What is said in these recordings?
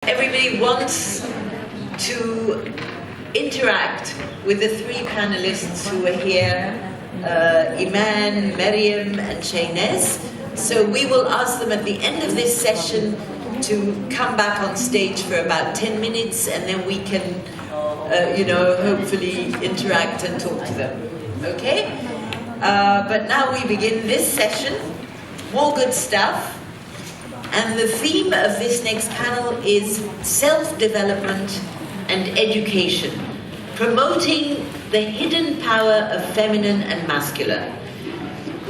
Everybody wants to interact with the three panelists who are here, Iman, Maryam and Trainees. So we will ask them at the end of this session to come back on stage for about 10 minutes and then we can, hopefully interact and talk to them. Okay? But now we begin this session. More good stuff. And the theme of this next panel is self-development and education, promoting the hidden power of feminine and masculine.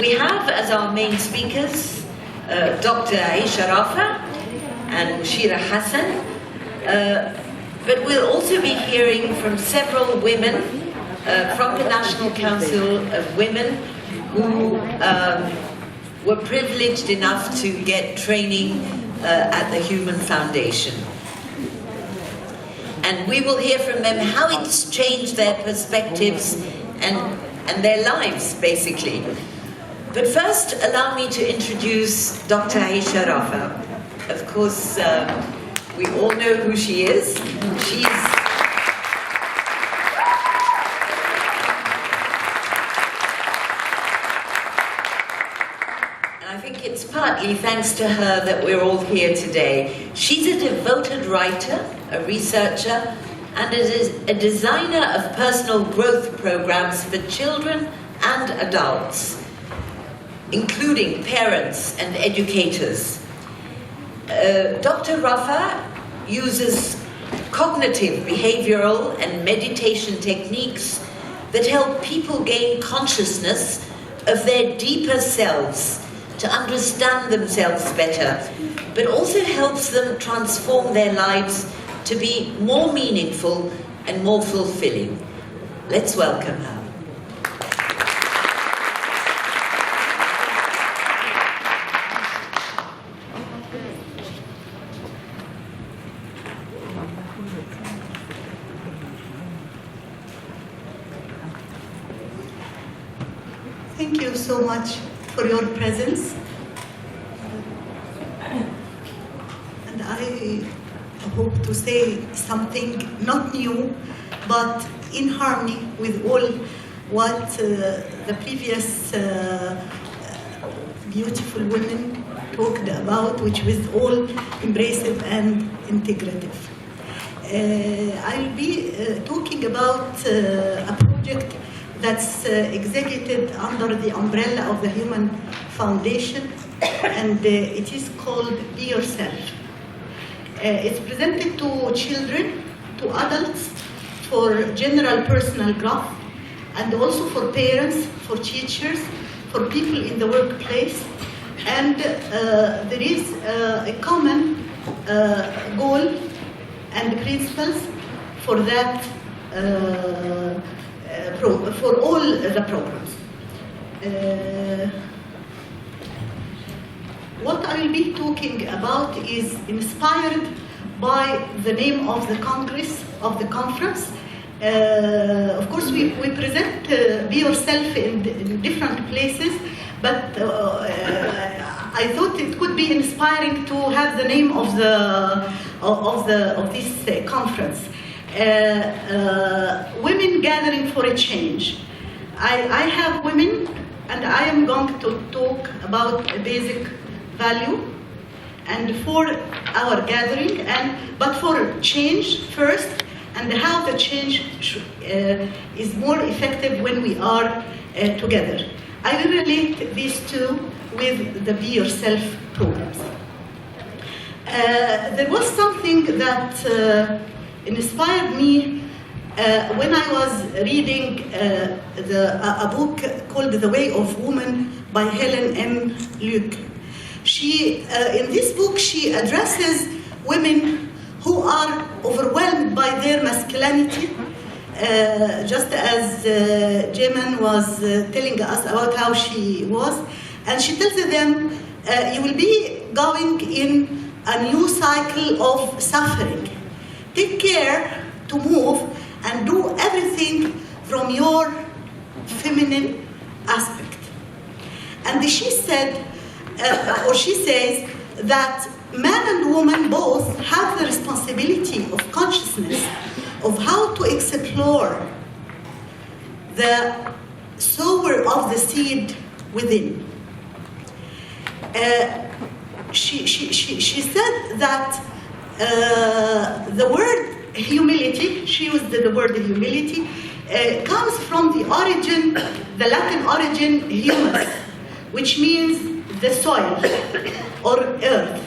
We have as our main speakers Dr. Aisha Rafea and Mushira Hassan, but we'll also be hearing from several women from the National Council of Women who were privileged enough to get training at the Human Foundation. And we will hear from them how it's changed their perspectives and their lives, basically. But first, allow me to introduce Dr. Aisha Rafea. Of course, we all know who she is. It's partly thanks to her that we're all here today. She's a devoted writer, a researcher, and a designer of personal growth programs for children and adults, including parents and educators. Dr. Rafea uses cognitive, behavioral, and meditation techniques that help people gain consciousness of their deeper selves, to understand themselves better, but also helps them transform their lives to be more meaningful and more fulfilling. Let's welcome her. Thank you so much for your presence. And I hope to say something not new, but in harmony with all what the previous beautiful women talked about, which was all embracive and integrative. I'll be talking about a project that's executed under the umbrella of the Human Foundation, and it is called Be Yourself. It's presented to children, to adults, for general personal growth, and also for parents, for teachers, for people in the workplace. And there is a common goal and principles for that for all the programs. What I will be talking about is inspired by the name of the conference. Of course, we present Be Yourself in different places, but I thought it could be inspiring to have the name of this conference. Women gathering for a change. I have women, and I am going to talk about a basic value and for our gathering, but for change first, and how the change is more effective when we are together. I will relate these two with the Be Yourself programs. There was something that inspired me when I was reading a book called The Way of Woman by Helen M. Luke. In this book, she addresses women who are overwhelmed by their masculinity, just as Jeman was telling us about how she was. And she tells them, you will be going in a new cycle of suffering. Take care to move and do everything from your feminine aspect. And she said, or she says, that man and woman both have the responsibility of consciousness of how to explore the sower of the seed within. She said that the word humility, she used the word humility, comes from the origin, the Latin origin humus, which means the soil or earth.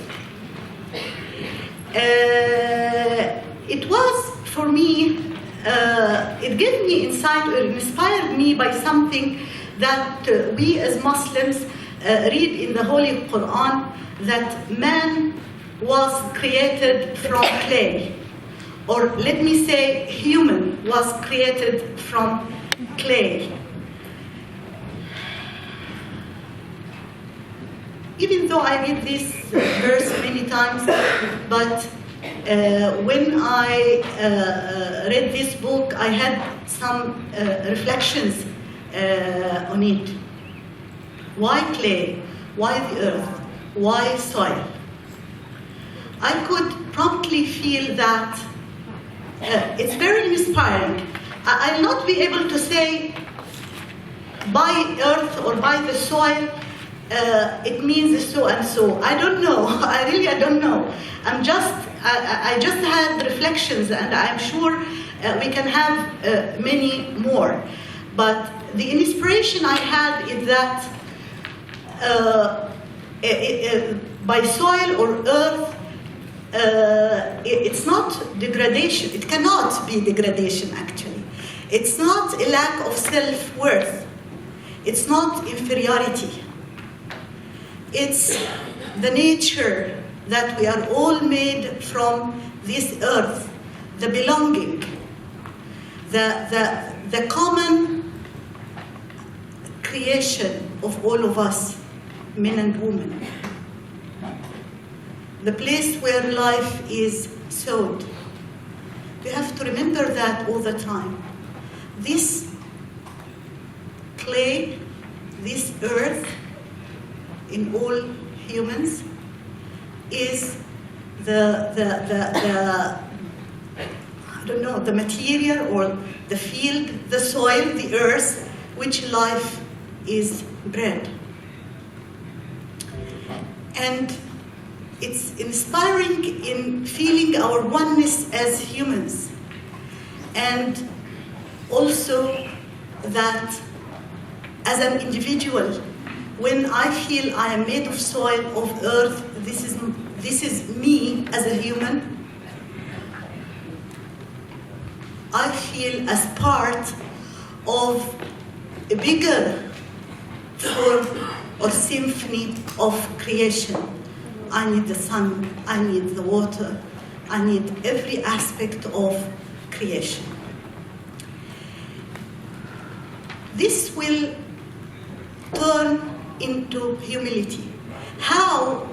It was, for me, it gave me insight or inspired me by something that we as Muslims read in the Holy Quran, that man was created from clay. Or let me say, human was created from clay. Even though I read this verse many times, but when I read this book, I had some reflections on it. Why clay? Why the earth? Why soil? I could promptly feel that it's very inspiring. I'll not be able to say by earth or by the soil it means so and so. I don't know. I don't know. I just had reflections, and I'm sure we can have many more. But the inspiration I had is that by soil or earth, it's not degradation. It cannot be degradation, actually. It's not a lack of self-worth. It's not inferiority. It's the nature that we are all made from this earth, the belonging, the common creation of all of us, men and women. The place where life is sowed. We have to remember that all the time. This clay, this earth, in all humans, is the material or the field, the soil, the earth, which life is bred. And it's inspiring in feeling our oneness as humans. And also that as an individual, when I feel I am made of soil, of earth, this is me as a human, I feel as part of a bigger form or symphony of creation. I need the sun, I need the water, I need every aspect of creation. This will turn into humility. How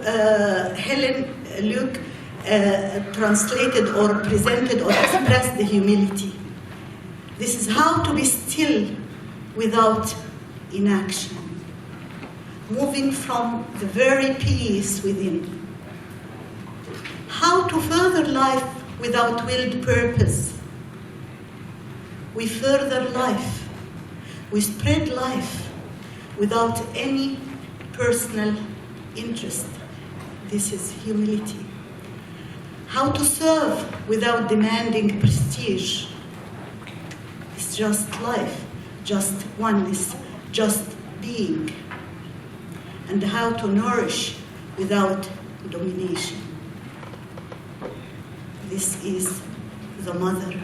Helen Luke translated or presented or expressed the humility. This is how to be still without inaction. Moving from the very peace within. How to further life without willed purpose. We further life. We spread life without any personal interest. This is humility. How to serve without demanding prestige. It's just life, just oneness, just being. And how to nourish without domination. This is the mother.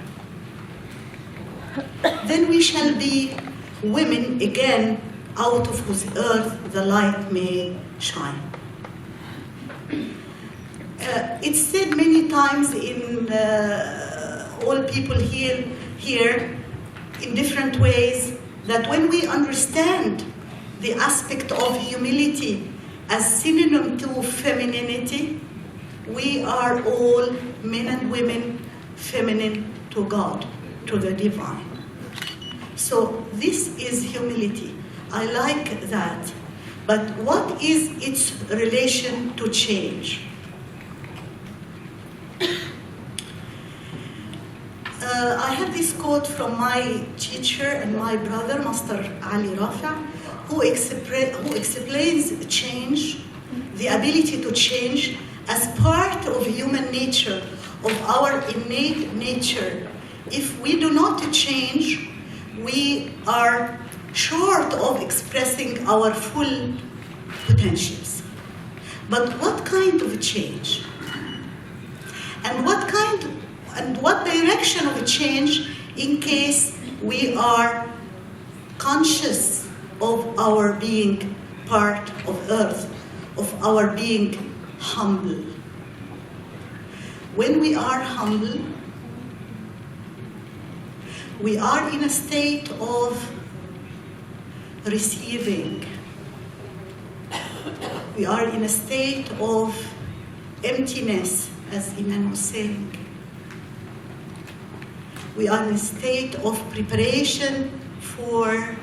Then we shall be women again, out of whose earth the light may shine. It's said many times in all people here in different ways that when we understand the aspect of humility as synonym to femininity, we are all men and women feminine to God, to the divine. So this is humility. I like that. But what is its relation to change? I have this quote from my teacher and my brother, Master Ali Rafea, who explains change, the ability to change, as part of human nature, of our innate nature. If we do not change, we are short of expressing our full potentials. But what kind of change? And what direction of change, in case we are conscious of our being part of earth, of our being humble? When we are humble, we are in a state of receiving. We are in a state of emptiness, as Iman was saying. We are in a state of preparation for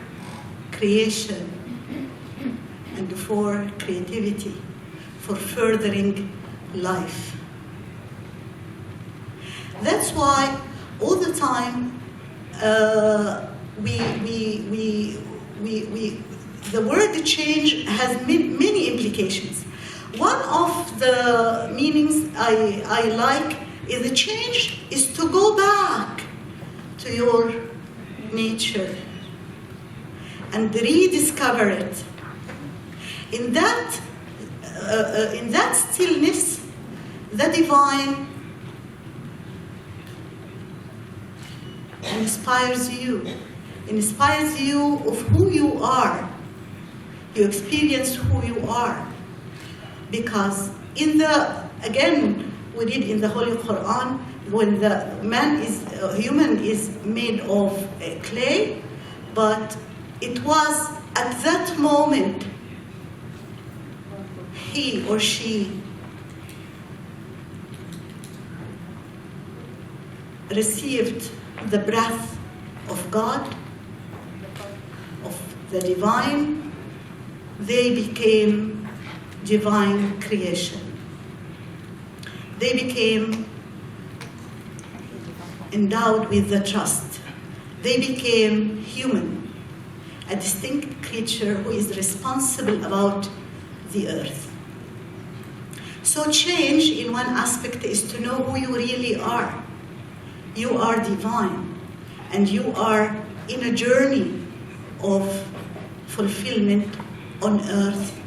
creation and for creativity, for furthering life. That's why all the time the word change has many implications. One of the meanings I like is the change is to go back to your nature and rediscover it. In that stillness, the divine inspires you of who you are. You experience who you are. Because again, we read in the Holy Quran, when the human is made of clay, but it was at that moment he or she received the breath of God, of the divine. They became divine creation. They became endowed with the trust. They became human, a distinct creature who is responsible about the earth. So change in one aspect is to know who you really are. You are divine, and you are in a journey of fulfillment on earth.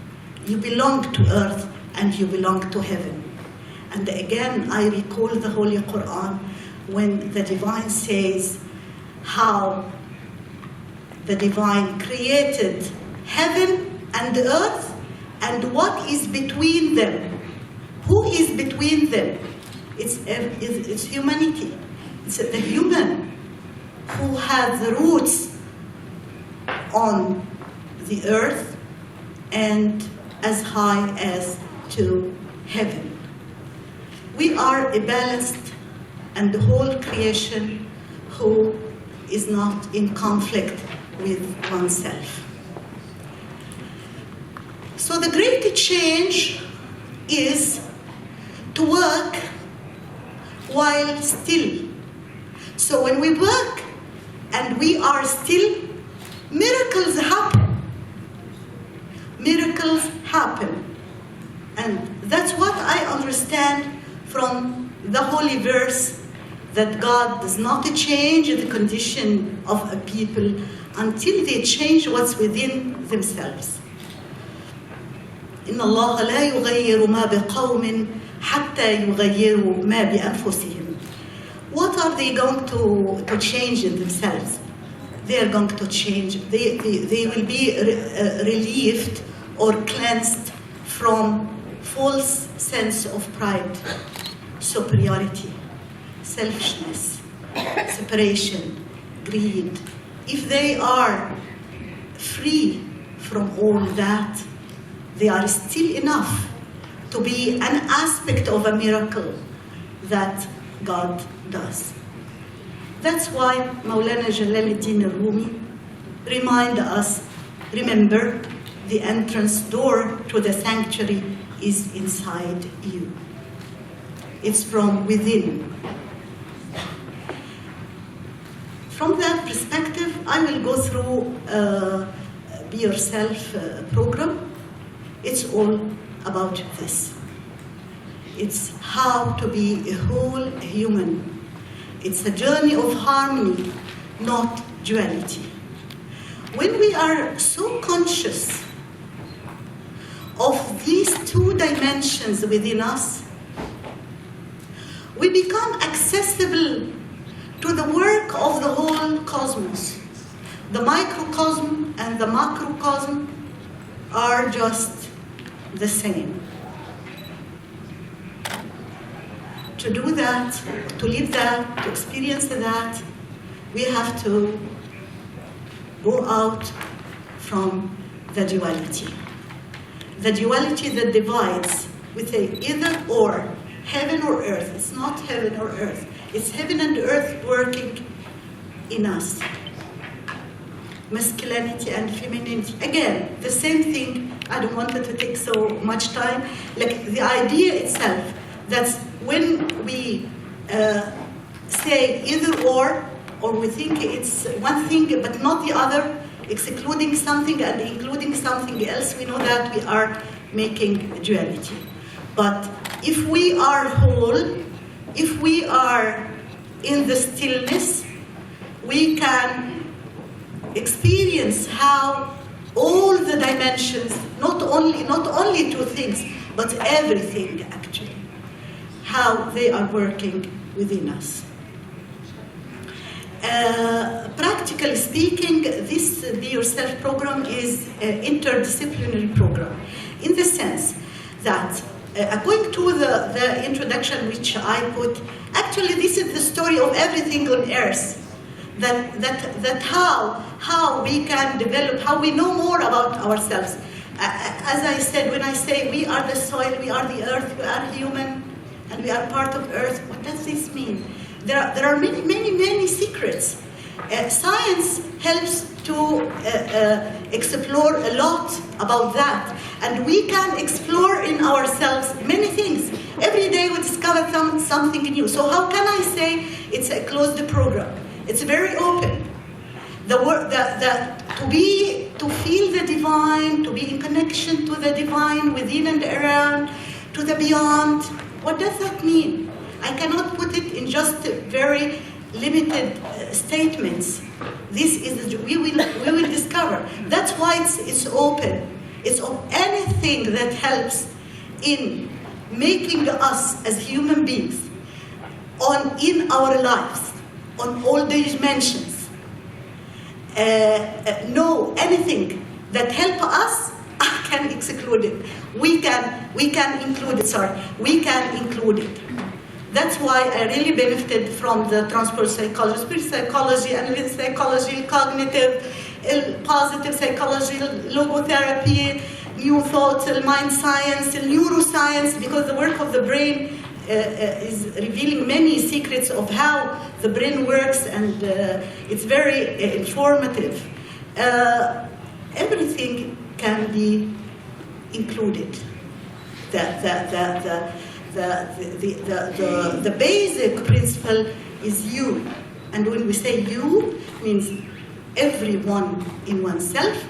You belong to earth and you belong to heaven. And again, I recall the Holy Quran when the divine says how the divine created heaven and earth and what is between them. Who is between them? It's humanity. It's the human who has the roots on the earth and as high as to heaven. We are a balanced and the whole creation who is not in conflict with oneself. So the great change is to work while still. So when we work and we are still, miracles happen. Miracles happen. And that's what I understand from the holy verse, that God does not change the condition of a people until they change what's within themselves. إن الله لا يغير ما بقوم حتى يغيروا ما بأنفسهم. What are they going to change in themselves? They are going to change. They will be relieved or cleansed from false sense of pride, superiority, selfishness, separation, greed. If they are free from all that, they are still enough to be an aspect of a miracle that God does. That's why Maulana Jalaluddin al-Rumi remind us, remember, the entrance door to the sanctuary is inside you. It's from within. I will go through Be Yourself program. It's all about this. It's how to be a whole human. It's a journey of harmony, not duality. When we are so conscious of these two dimensions within us, we become accessible to the work of the whole cosmos. The microcosm and the macrocosm are just the same. To do that, to live that, to experience that, we have to go out from the duality. The duality that divides. We say either or, heaven or earth. It's not heaven or earth. It's heaven and earth working in us. Masculinity and femininity. Again, the same thing. I don't want it to take so much time. Like the idea itself, that's when we say either or we think it's one thing but not the other, excluding something and including something else, we know that we are making duality. But if we are whole, if we are in the stillness, we can experience how all the dimensions, not only two things, but everything actually, how they are working within us. Practically speaking, this Be Yourself program is an interdisciplinary program in the sense that according to the introduction which I put, actually this is the story of everything on earth. That how we can develop, how we know more about ourselves. As I said, when I say we are the soil, we are the earth, we are human, and we are part of earth, what does this mean? There are many secrets. Science helps to explore a lot about that, and we can explore in ourselves many things. Every day we discover something new. So how can I say it's a closed program? It's very open. To feel the divine, to be in connection to the divine within and around, to the beyond. What does that mean? I cannot put it in just very limited statements. This is we will discover. That's why it's open. It's anything that helps in making us as human beings in our lives, on all dimensions. No, anything that help us, I can exclude it. We can include it. Sorry, we can include it. That's why I really benefited from the transport psychology, spirit psychology, analytic psychology, cognitive, positive psychology, logotherapy, new thoughts, mind science, neuroscience, because the work of the brain is revealing many secrets of how the brain works, and it's very informative. Everything can be included. The basic principle is you, and when we say you, means everyone in oneself,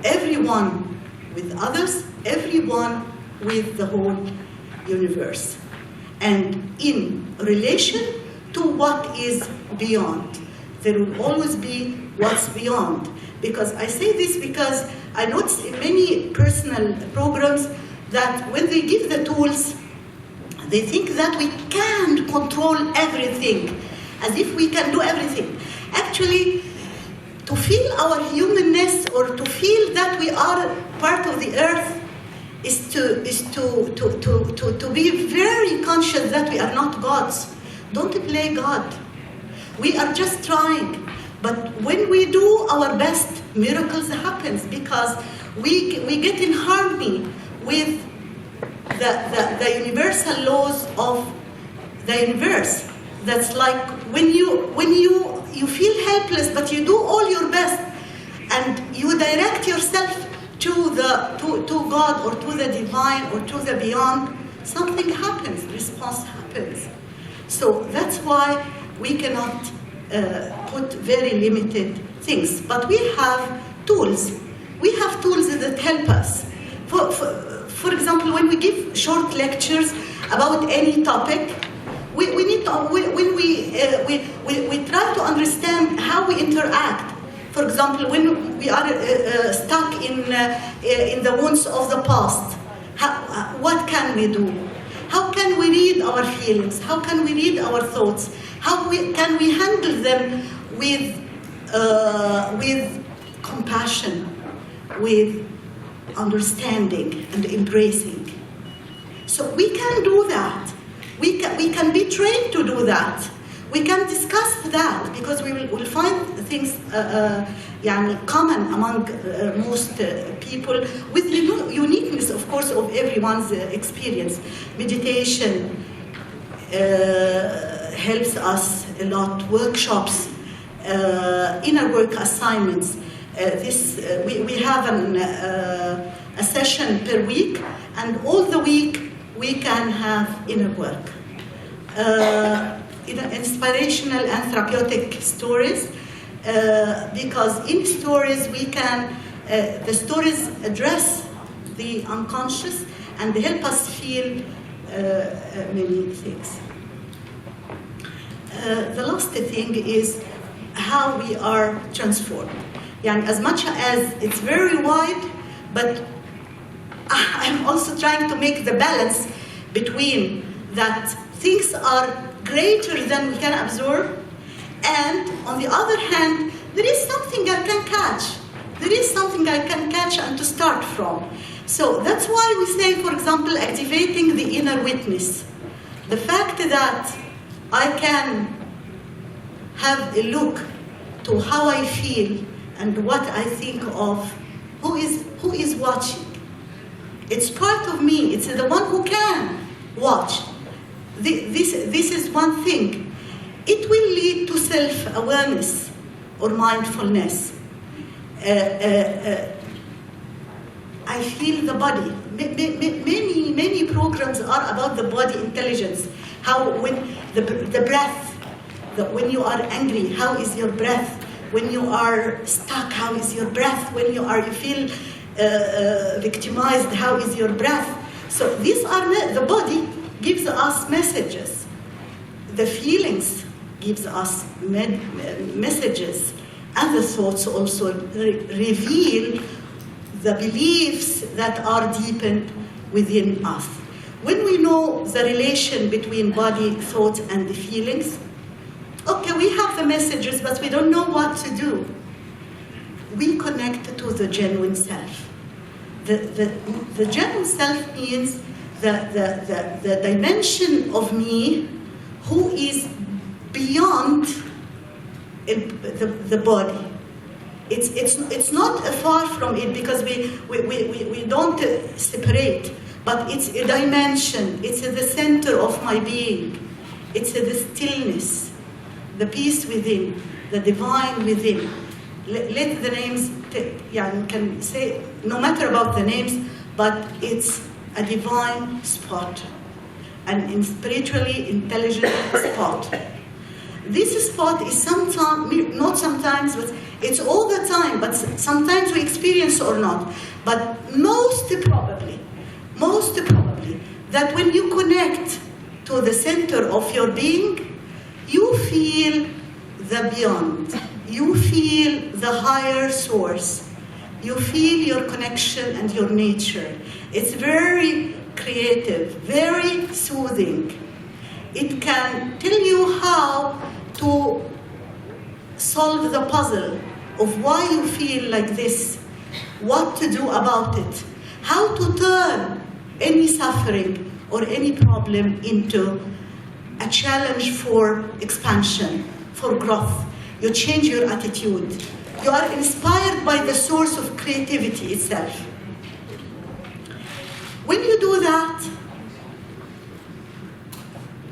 everyone with others, everyone with the whole universe, and in relation to what is beyond. There will always be what's beyond. Because I say this because I notice in many personal programs that when they give the tools, they think that we can control everything, as if we can do everything. Actually, to feel our humanness, or to feel that we are part of the earth, is to be very conscious that we are not gods. Don't play God. We are just trying. But when we do our best, miracles happen, because we get in harmony with the universal laws of the universe. That's like when you feel helpless, but you do all your best, and you direct yourself to God, or to the divine, or to the beyond, something happens, response happens. So that's why we cannot put very limited things. But we have tools. We have tools that help us. For example, when we give short lectures about any topic, we try to understand how we interact. For example, when we are stuck in the wounds of the past, what can we do? How can we read our feelings? How can we read our thoughts? How can we handle them with compassion, with understanding and embracing? So we can do that. We can be trained to do that. We can discuss that because we will find things common among most people, with the uniqueness, of course, of everyone's experience. Meditation helps us a lot. Workshops, inner work assignments. We have a session per week, and all the week we can have inner work. Inspirational and therapeutic stories, because in stories we can, the stories address the unconscious and help us feel many things. The last thing is how we are transformed. As much as it's very wide, but I'm also trying to make the balance between that things are greater than we can absorb, and on the other hand, there is something I can catch. There is something I can catch and to start from. So that's why we say, for example, activating the inner witness. The fact that I can have a look to how I feel and what I think of, who is watching. It's part of me. It's the one who can watch. This is one thing. It will lead to self-awareness or mindfulness. I feel the body. Many programs are about the body intelligence. How when the breath, when you are angry, how is your breath? When you are stuck, how is your breath? When you feel victimized, how is your breath? So these are the body gives us messages. The feelings gives us messages, and the thoughts also reveal the beliefs that are deepened within us. When we know the relation between body, thoughts, and the feelings, okay, we have the messages, but we don't know what to do. We connect to the genuine self. The genuine self means the dimension of me who is beyond the body. It's not far from it, because we don't separate, but it's a dimension. It's at the center of my being. It's the stillness, the peace within, the divine within. Let the names, can say, no matter about the names, but it's a divine spot, an spiritually intelligent spot. This spot is sometimes, not sometimes, but it's all the time, but sometimes we experience or not. But most probably, that when you connect to the center of your being, you feel the beyond. You feel the higher source. You feel your connection and your nature. It's very creative, very soothing. It can tell you how to solve the puzzle of why you feel like this, what to do about it, how to turn any suffering or any problem into a challenge for expansion, for growth. You change your attitude. You are inspired by the source of creativity itself. When you do that,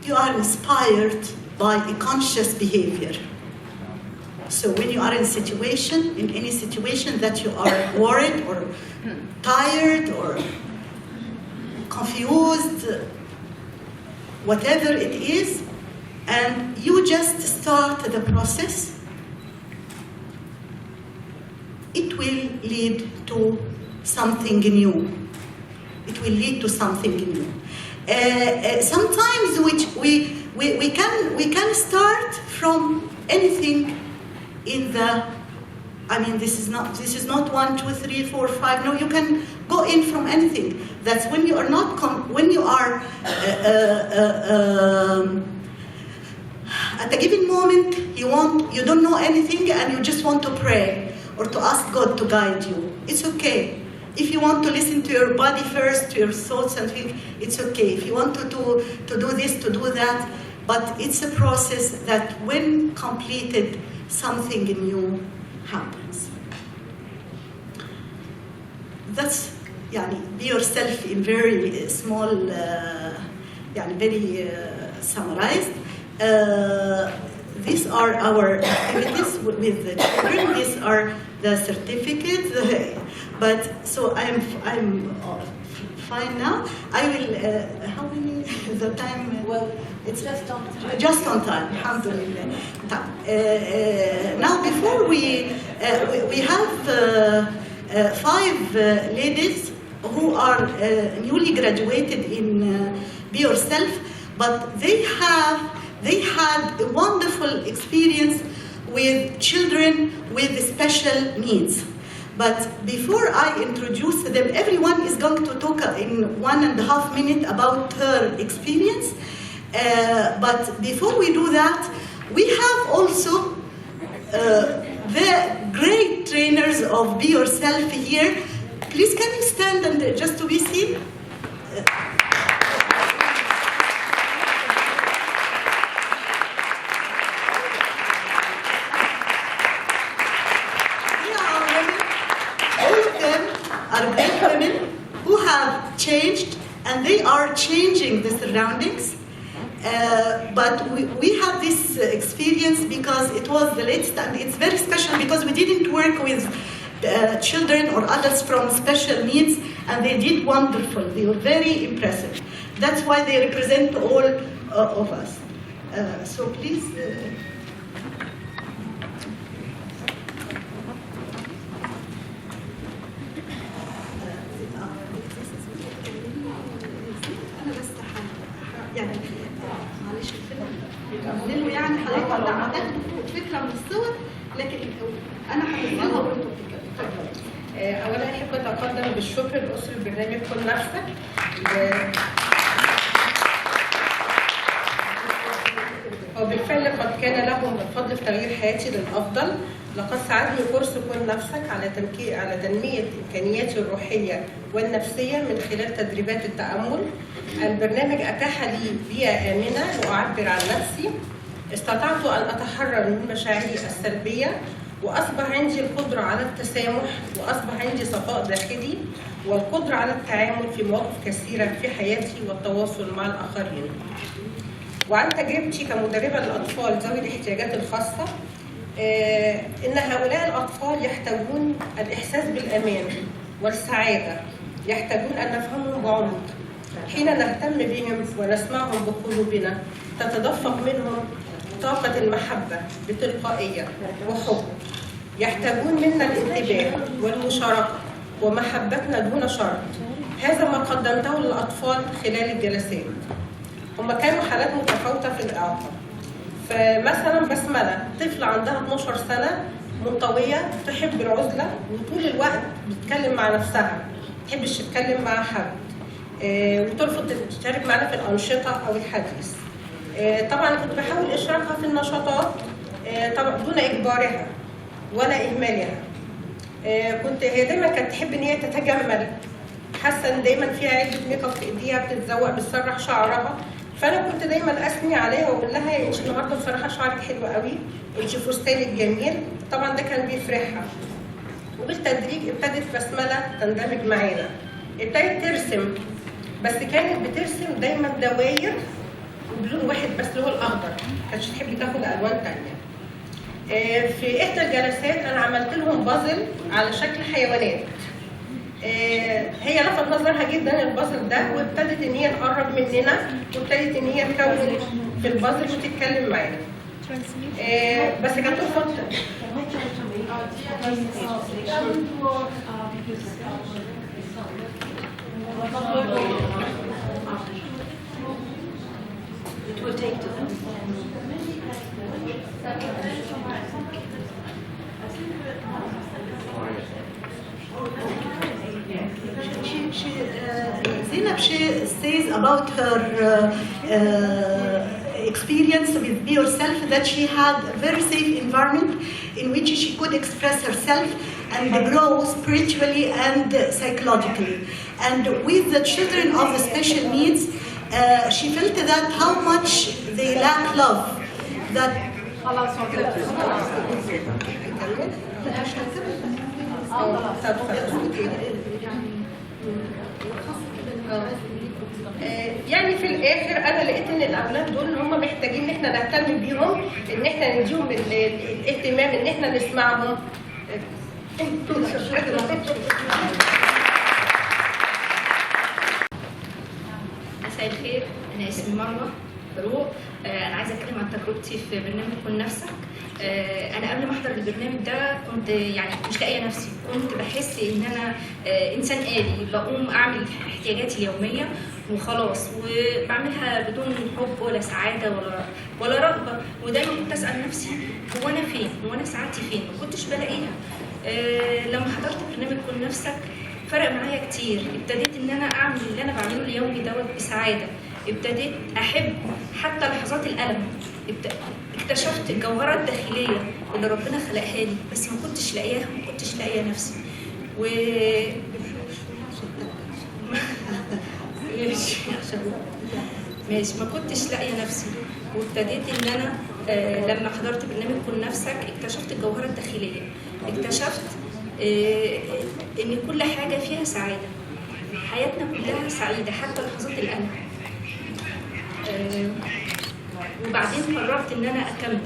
you are inspired by a conscious behavior. So when you are in any situation that you are worried or tired or confused, whatever it is, and you just start start the process, it will lead to something new. It will lead to something new. Sometimes we can start from anything in the. I mean, this is not 1, 2, 3, 4, 5. No, you can go in from anything. That's when you are not when you are at a given moment you don't know anything and you just want to pray or to ask God to guide you. It's okay. If you want to listen to your body first, to your thoughts and feelings, it's okay. If you want to do this, to do that, but it's a process that when completed, something new happens. That's be yourself in very small, very summarized. These are our activities with the children. These are the certificates. But so I'm fine now. I will. How many? The time? Well, it's just on time. Just on time. Alhamdulillah. Now, before we have 5 ladies who are newly graduated in Be Yourself, but they had a wonderful experience with children with special needs. But before I introduce them, everyone is going to talk in 1.5 minutes about her experience. But before we do that, we have also the great trainers of Be Yourself here. Please, can you stand and just to be seen? Are great women who have changed, and they are changing the surroundings. But we have this experience because it was the latest, and it's very special because we didn't work with children or adults from special needs, and they did wonderful. They were very impressive. That's why they represent all of us. So please. معلش الفيلم بيكملوا حضرتك عملت فكره من الصور، لكن انا هحكيها وانتوا بتتكلموا. اولا احب اتقدم بالشكر لاسره البرنامج كن نفسك. وبالفعل قد كان لهم الفضل في تغيير حياتي للافضل. لقد ساعدني كورس كن نفسك على تنميه امكانياتي الروحيه والنفسيه من خلال تدريبات التامل. البرنامج اتاح لي بيئه امنه لاعبر عن نفسي. استطعت ان اتحرر من مشاعري السلبيه، واصبح عندي القدره على التسامح، واصبح عندي صفاء داخلي والقدره على التعامل في مواقف كثيره في حياتي والتواصل مع الاخرين. وعن تجربتي كمدربه للاطفال ذوي الاحتياجات الخاصه، ان هؤلاء الاطفال يحتاجون الاحساس بالامان والسعاده، يحتاجون ان نفهمهم بعمق. حين نهتم بهم ونسمعهم بقلوبنا تتدفق منهم طاقه المحبه بتلقائيه وحب. يحتاجون منا الانتباه والمشاركه ومحبتنا دون شرط. هذا ما قدمته للاطفال خلال الجلسات. هم كانوا حالات متفاوته في الاعاقه. فمثلا بسمله طفله عندها 12 سنه، منطويه، تحب العزله وطول الوقت بتتكلم مع نفسها، ما تحبش تتكلم مع حد، وترفض تشارك معنا في الانشطه او الحديث. طبعا كنت بحاول اشراكها في النشاطات طبعا دون اجبارها ولا اهمالها. كنت هي دايما كانت تحب ان هي تتجمل، حاسه ان دايما فيها علبه ميك اب في ايديها، بتتزوق، بتسرح شعرها. فانا كنت دايما اثني عليها واقول لها انت النهارده بصراحه شعرك حلو قوي، انت فستانك جميل. طبعا ده كان بيفرحها. وبالتدريج ابتدت بسمله تندمج معانا، ابتدت ترسم، بس كانت بترسم دايما دواير وبلون واحد بس اللي هو الاخضر، ما كانتش تحب تاخد الوان ثانيه. في احدى الجلسات انا عملت لهم بازل على شكل حيوانات. هي لفت نظرها جدا البازل ده، وابتدت ان هي تقرب مننا، وابتدت ان هي تكون في البازل وتتكلم معانا. بس كانت ترفض. It will take to them. Zainab, she says about her experience with Be Yourself that she had a very safe environment in which she could express herself and grow spiritually and psychologically. And with the children of the special needs, she felt that how much they lack love. That يعني في الاخر انا لقيت ان الاولاد دول هم محتاجين ان احنا نهتم بيهم، ان احنا نديهم الاهتمام، ان احنا نسمعهم. مساء الخير، انا اسمي مروه فاروق. انا عايزه اتكلم عن تجربتي في برنامج كن نفسك. انا قبل ما احضر البرنامج ده كنت يعني مش لاقيه نفسي، كنت بحس ان انا انسان آلي، بقوم اعمل احتياجاتي اليوميه وخلاص، وبعملها بدون حب ولا سعاده ولا رغبه. ودايما كنت اسال نفسي هو انا فين؟ هو انا سعادتي فين؟ ما كنتش بلاقيها. لما حضرت برنامج كن نفسك فرق معايا كتير، ابتديت ان انا اعمل اللي انا بعمله اليومي دوت بسعاده، ابتديت احب حتى لحظات الالم، اكتشفت الجوهره الداخليه اللي ربنا خلقها لي، بس ما كنتش لاقياها، ما كنتش لاقيه نفسي. ماشي ما كنتش لاقيه نفسي، وابتديت ان انا لما حضرت برنامج كن نفسك اكتشفت الجوهره الداخليه، اكتشفت ان كل حاجه فيها سعاده، حياتنا كلها سعيده حتى لحظات الالم. وبعدين قررت ان انا اكمل،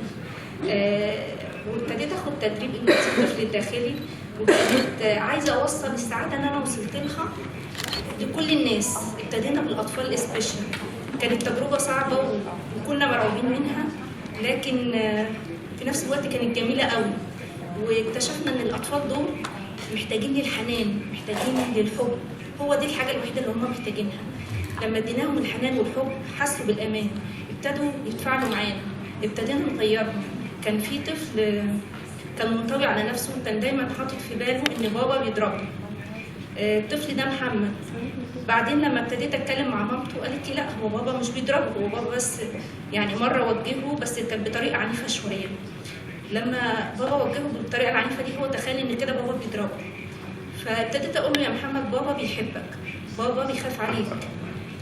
وابتديت اخد تدريب انجاز الطفل الداخلي، وابتديت عايزه اوصل السعاده اللي انا وصلت لها لكل الناس. ابتدينا بالاطفال السبيشال، كانت تجربه صعبه وكنا مرعوبين منها، لكن في نفس الوقت كانت جميله قوي. واكتشفنا ان الاطفال دول محتاجين للحنان، محتاجين للحب، هو دي الحاجه الوحيده اللي هم محتاجينها. لما اديناهم الحنان والحب حسوا بالامان، ابتدوا يتفاعلوا معانا، ابتدينا نغيرهم. كان في طفل كان منطوي على نفسه، وكان دايما حاطط في باله ان بابا بيضربه. الطفل ده محمد. بعدين لما ابتديت اتكلم مع مامته قالت لي لا، هو بابا مش بيضربه، هو بابا بس يعني مره وجهه بس كانت بطريقه عنيفه شويه. لما بابا وجهه بالطريقه العنيفه دي هو تخيل ان كده بابا بيضربه. فابتديت اقول له يا محمد بابا بيحبك، بابا بيخاف عليك.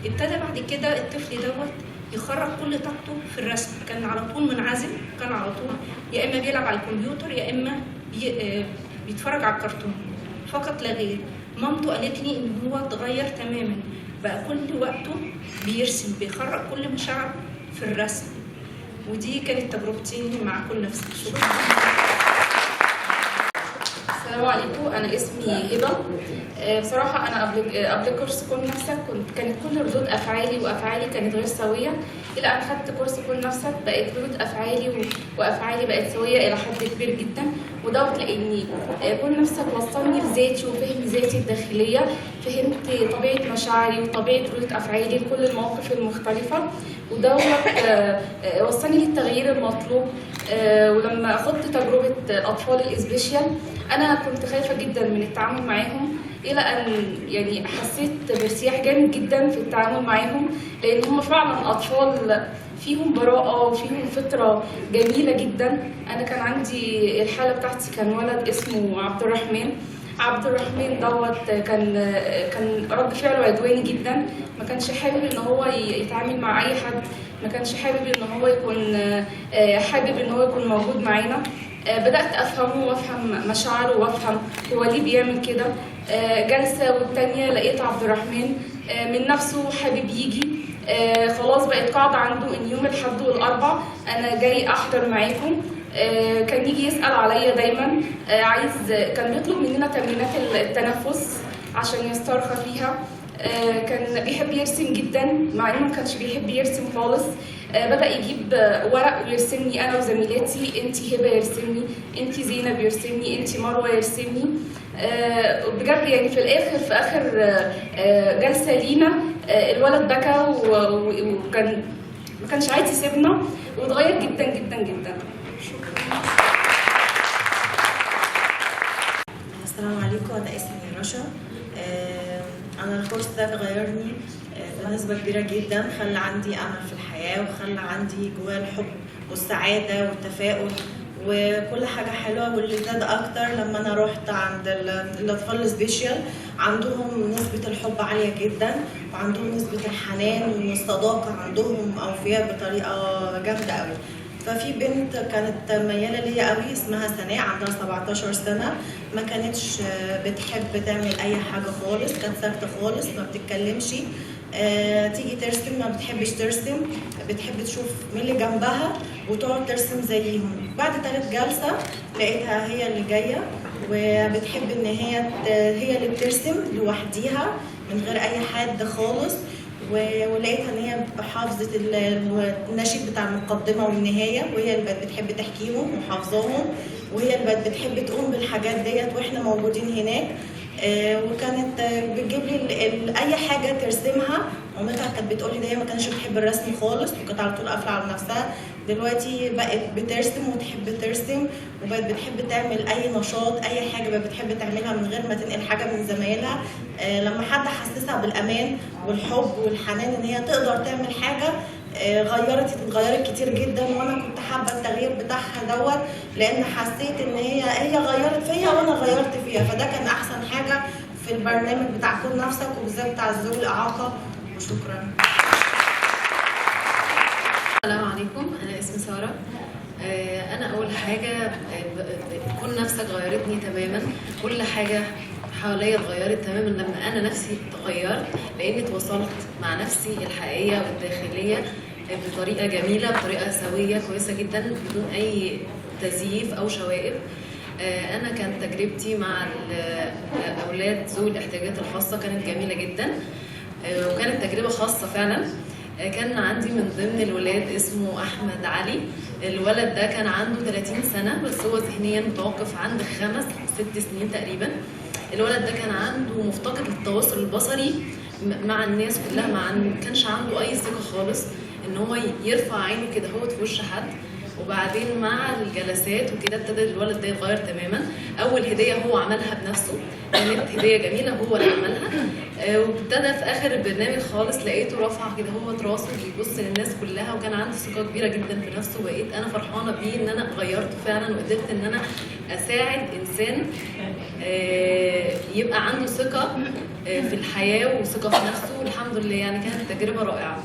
ابتدى بعد كده الطفل دوت يخرج كل طاقته في الرسم، كان على طول منعزل، كان على طول يا اما بيلعب على الكمبيوتر يا اما بيتفرج على الكرتون فقط لا غير. مامته قالت لي ان هو اتغير تماما، بقى كل وقته بيرسم، بيخرج كل مشاعره في الرسم. ودي كانت تجربتي مع كل نفسك. شكرا. السلام عليكم، انا اسمي هبه. بصراحه انا قبل كورس كن نفسك كانت كل ردود افعالي وافعالي كانت غير سويه، الى ان خدت كورس كن نفسك بقت ردود افعالي وافعالي بقت سويه الى حد كبير جدا. ودوت لاني كن نفسك وصلني لذاتي وفهم ذاتي الداخليه، فهمت طبيعه مشاعري وطبيعه ردود افعالي لكل المواقف المختلفه، ودوت وصلني للتغيير المطلوب. ولما خدت تجربه الاطفال الاسبيشال انا كنت خايفه جدا من التعامل معاهم، الى ان يعني حسيت بارتياح جامد جدا في التعامل معاهم، لان هم فعلا اطفال فيهم براءه وفيهم فطره جميله جدا. انا كان عندي الحاله بتاعتي كان ولد اسمه عبد الرحمن دوت كان رد فعله عدواني جدا، ما كانش حابب ان هو يتعامل مع اي حد، ما كانش حابب ان هو يكون موجود معانا. بدأت أفهمه وأفهم مشاعره وأفهم هو ليه بيعمل كده. جلسة والتانية لقيت عبد الرحمن من نفسه حابب يجي. خلاص بقت قاعدة عنده إن يوم الأحد والأربع أنا جاي أحضر معاكم. كان يجي يسأل عليا دايما، كان بيطلب مننا تمرينات التنفس عشان يسترخى فيها. كان بيحب يرسم جدا مع إنه ما كانش بيحب يرسم خالص. بدأ يجيب ورق ويرسمني انا وزميلاتي، انت هبه يرسمني، انت زينب يرسمني، انت مروه يرسمني. بجد يعني في اخر جلسه لينا الولد بكى وكان ما كانش عايز يسيبنا واتغير جدا جدا جدا. شكرا. السلام عليكم، انا اسمي رشا. انا الكورس ده غيرني بنسبه كبيره جدا، خلى عندي امل في الحياه وخلى عندي جوايا الحب والسعاده والتفاؤل وكل حاجه حلوه. واللي زاد اكتر لما انا رحت عند الاطفال السبيشال، عندهم نسبه الحب عاليه جدا وعندهم نسبه الحنان والصداقه، عندهم اوفياء بطريقه جامده قوي. ففي بنت كانت مياله ليا قوي اسمها سناء، عندها 17 سنه، ما كانتش بتحب تعمل اي حاجه خالص، كانت ساكته خالص ما بتتكلمش. تيجي ترسم ما بتحبش ترسم، بتحب تشوف مين اللي جنبها وتقعد ترسم زيهم. بعد 3 جلسه لقيتها هي اللي جايه وبتحب ان هي اللي بترسم لوحديها من غير اي حد خالص. ولقيتها ان هي حافظه النشيد بتاع المقدمه والنهايه، وهي اللي بقت بتحب تحكيهم وحافظاهم، وهي اللي بقت بتحب تقوم بالحاجات ديت واحنا موجودين هناك. وكانت بتجيب لي اي حاجه ترسمها. مامتها كانت بتقول لي ده هي ما كانتش بتحب الرسم خالص وكانت على طول قافله على نفسها، دلوقتي بقت بترسم وتحب ترسم وبقت بتحب تعمل اي نشاط، اي حاجه بقت بتحب تعملها من غير ما تنقل حاجه من زمايلها. لما حد حسسها بالامان والحب والحنان ان هي تقدر تعمل حاجه، اتغيرت كتير جدا. وانا كنت حابه التغيير بتاعها دوت، لان حسيت ان هي غيرت فيا وانا غيرت فيها، فده كان احسن حاجه في البرنامج بتاع كون نفسك وبالذات بتاع ذوي الاعاقه. وشكرا. السلام عليكم، انا اسمي ساره. انا اول حاجه كون نفسك غيرتني تماما، كل حاجه حواليا اتغيرت تماما لما انا نفسي اتغيرت، لاني اتواصلت مع نفسي الحقيقيه والداخليه بطريقه جميله، بطريقه سويه كويسه جدا بدون اي تزييف او شوائب. انا كانت تجربتي مع الاولاد ذوي الاحتياجات الخاصه كانت جميله جدا، وكانت تجربه خاصه فعلا. كان عندي من ضمن الولاد اسمه احمد علي، الولد ده كان عنده 30 سنه بس هو ذهنيا متوقف عند 5 6 سنين تقريبا. الولد ده كان عنده مفتقد للتواصل البصري مع الناس كلها، ما كانش عنده اي ثقه خالص ان هو يرفع عينه كده هو في وش حد. وبعدين مع الجلسات وكده ابتدى الولد ده يتغير تماما. اول هديه هو عملها بنفسه، كانت هديه جميله هو اللي عملها. وابتدى في اخر البرنامج خالص لقيته رافع كده هو راسه بيبص للناس كلها، وكان عنده ثقه كبيره جدا في نفسه. وبقيت انا فرحانه بيه ان انا غيرته فعلا وقدرت ان انا اساعد انسان يبقى عنده ثقه في الحياه وثقه في نفسه. والحمد لله يعني كانت تجربه رائعه.